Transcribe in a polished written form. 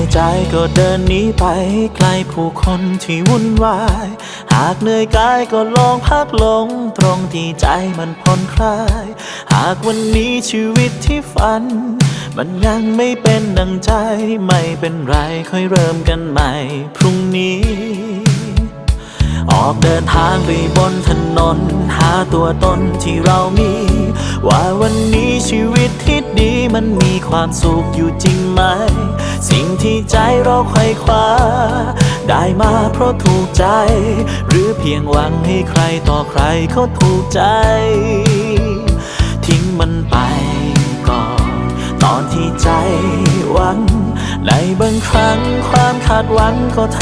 อยใจก็เดินหนีไปไกลผู้คนที่วุ่นวายหากเหนื่อยกายก็ลองพักลงตรงที่ใจมันผ่อนคลายหากวันนี้ชีวิตที่ฝันมันยังไม่เป็นดังใจไม่เป็นไรค่อยเริ่มกันใหม่พรุ่งนี้ออกเดินทางไปบนถนนหาตัวตนที่เรามีว่าวันนี้ชีวิตที่ดีมันมีความสุขอยู่จริงไหมสิ่งที่ใจเราไขว่คว้าได้มาเพราะถูกใจหรือเพียงหวังให้ใครต่อใครเขาถูกใจทิ้งมันไปก่อนตอนที่ใจหวังในบางครั้งความคาดหวังก็ท